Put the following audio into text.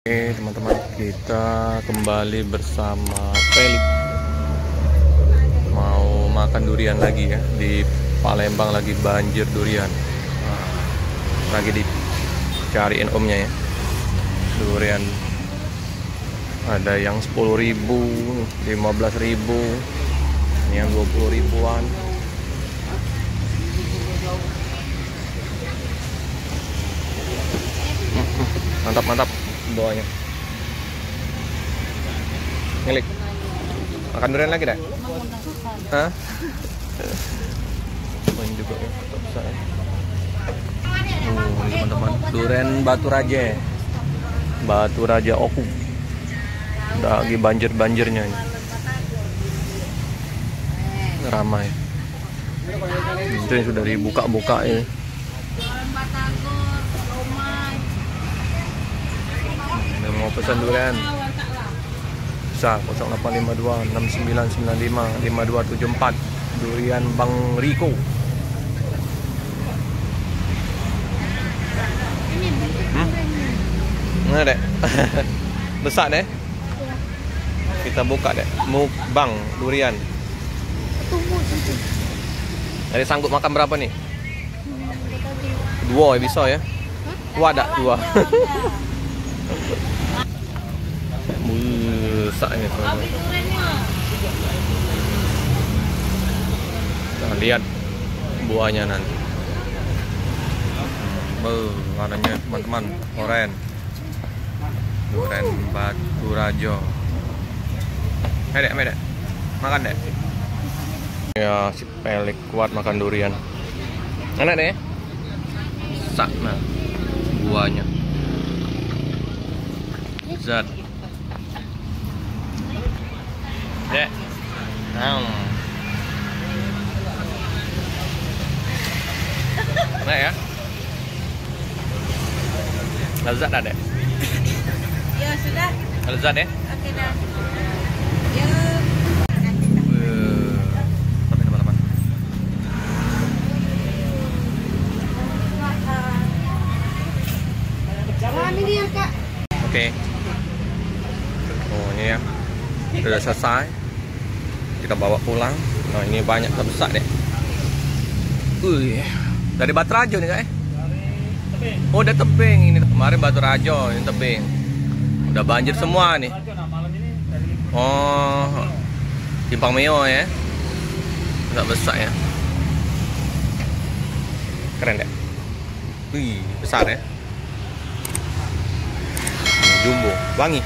Oke teman-teman, kita kembali bersama Felix. Mau makan durian lagi ya. Di Palembang lagi banjir durian. Lagi dicariin omnya ya. Durian ada yang 10.000, 15.000, yang 20 ribuan. Mantap bawahnya. Ngelik. Makan durian lagi dah? Hah? Main juga ya. Ini teman-teman, durian Batu Raja. Batu Raja Oku. Udah lagi banjir-banjirnya ini. Ramai. Itu yang sudah dibuka-buka ya. Mau pesan durian bisa 0852 6995 5274 durian Bang Riko. Nah dek besar deh, kita buka deh mukbang durian. Jadi sanggup makan berapa nih? Dua ya bisa ya. Wadah dua. Besar ini tuh. Nah, lihat buahnya nanti. Warnanya teman-teman oren. Durian Batu Raja. Dek, makan dek. Ya si Pelik kuat makan durian. Enak deh. Sak nah buahnya. Zat. Dek. Enak ya? Lezat dah dek? Ya sudah. Lezat ya? Oke dah. Ya. Tapi teman-teman. Jangan ini ya kak. Oke. Oh ini ya. Sudah selesai. Kita bawa pulang. Nah ini banyak terbesar deh. Dari Batu Raja nih kak. Oh udah tebing ini. Kemarin Batu Raja, ini tebing. Udah banjir semua nih. Oh, Simpang Meo ya. Agak besar ya. Keren deh. Wih besar ya. Jumbo, wangi.